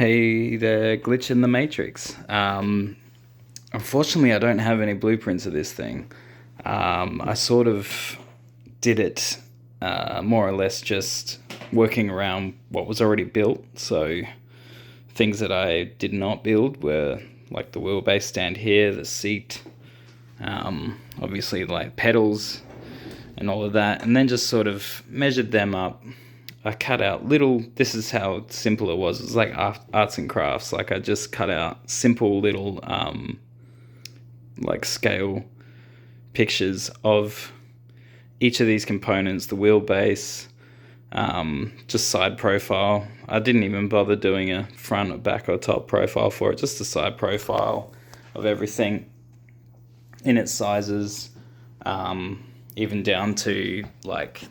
Hey there, glitch in the matrix. Unfortunately, I don't have any blueprints of this thing. I sort of did it more or less just working around what was already built. So things that I did not build were like the wheelbase stand here, the seat, obviously like pedals and all of that, and then just sort of measured them up. I cut out this is how simple it was. It was like arts and crafts. Like I just cut out simple little like scale pictures of each of these components, the wheelbase, just side profile. I didn't even bother doing a front or back or top profile for it, just a side profile of everything in its sizes, even down to like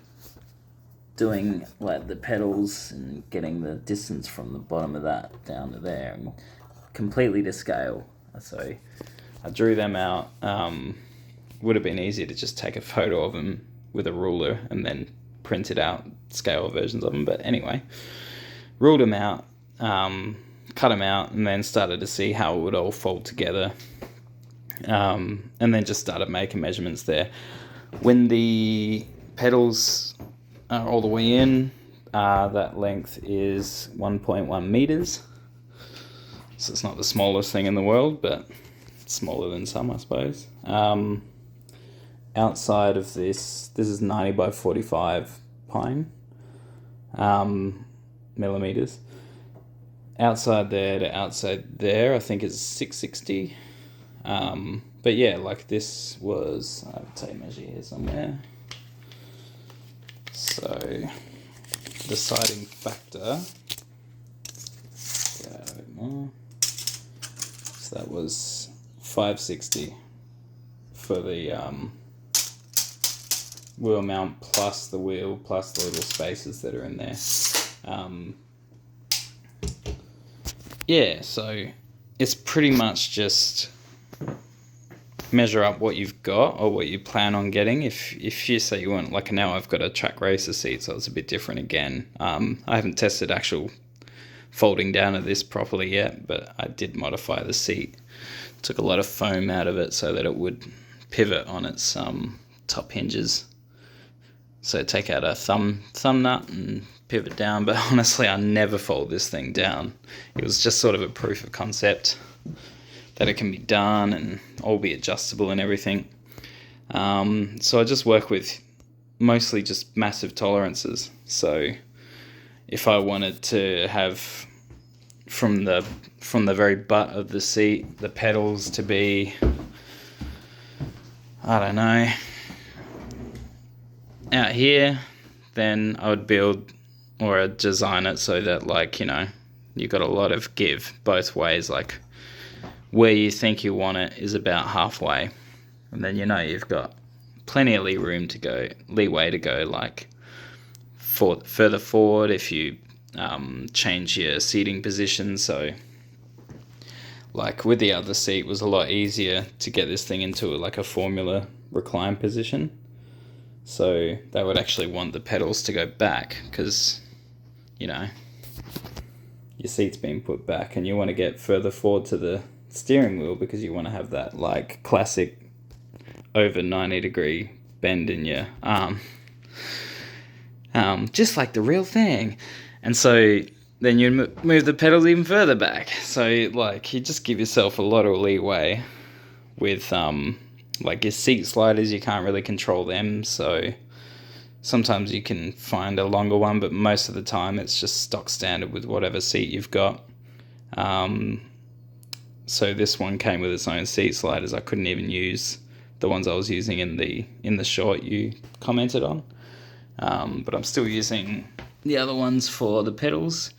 doing like the pedals and getting the distance from the bottom of that down to there and completely to scale. So I drew them out. Would have been easier to just take a photo of them with a ruler and then print it out, scale versions of them. But anyway, ruled them out, cut them out, and then started to see how it would all fold together. And then just started making measurements there. When the pedals are all the way in, that length is 1.1 meters. So it's not the smallest thing in the world, but it's smaller than some, I suppose. Outside of this is 90 by 45 pine millimeters. Outside there to outside there, I think is 660. But yeah, like this was, I would say measure here somewhere. So deciding factor, get out a bit more. So that was 560 for the wheel mount plus the wheel plus the little spaces that are in there. Yeah, so it's pretty much just measure up what you've got or what you plan on getting. If you say you want, like now I've got a track racer seat, so it's a bit different again. I haven't tested actual folding down of this properly yet, but I did modify the seat. Took a lot of foam out of it so that it would pivot on its top hinges. So take out a thumb nut and pivot down, but honestly I never fold this thing down. It was just sort of a proof of concept that it can be done and all be adjustable and everything. So I just work with mostly just massive tolerances. So if I wanted to have from the very butt of the seat, the pedals to be, I don't know, out here, then I would build or I'd design it so that, like, you know, you got a lot of give both ways. Like where you think you want it is about halfway, and then you know you've got plenty of leeway to go like further forward if you change your seating position. So like with the other seat, it was a lot easier to get this thing into like a formula recline position, so they would actually want the pedals to go back because, you know, your seat's being put back and you want to get further forward to the steering wheel because you want to have that like classic over 90-degree bend in your arm, just like the real thing. And so then you move the pedals even further back, so like you just give yourself a lot of leeway with like your seat sliders. You can't really control them, so sometimes you can find a longer one, but most of the time it's just stock standard with whatever seat you've got. So this one came with its own seat sliders. I couldn't even use the ones I was using in the short you commented on, but I'm still using the other ones for the pedals.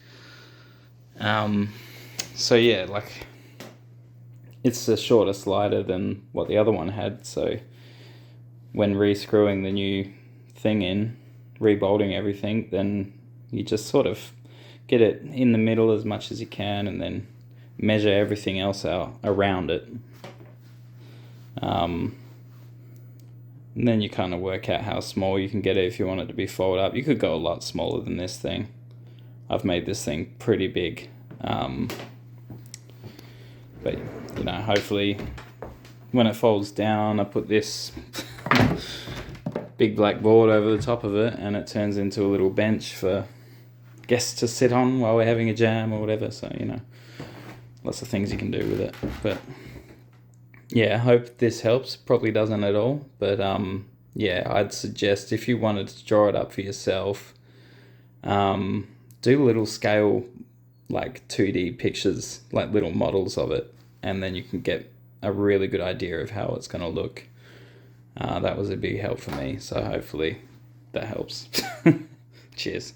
So yeah, like it's a shorter slider than what the other one had, so when re-screwing the new thing in, rebolting everything, then you just sort of get it in the middle as much as you can and then measure everything else out around it. And then you kind of work out how small you can get it if you want it to be folded up. You could go a lot smaller than this thing. I've made this thing pretty big. But, you know, hopefully when it folds down, I put this big black board over the top of it and it turns into a little bench for guests to sit on while we're having a jam or whatever. So, you know, lots of things you can do with it. But yeah, I hope this helps. Probably doesn't at all. But yeah, I'd suggest if you wanted to draw it up for yourself, do little scale, like 2D pictures, like little models of it, and then you can get a really good idea of how it's going to look. That was a big help for me, so hopefully that helps. Cheers.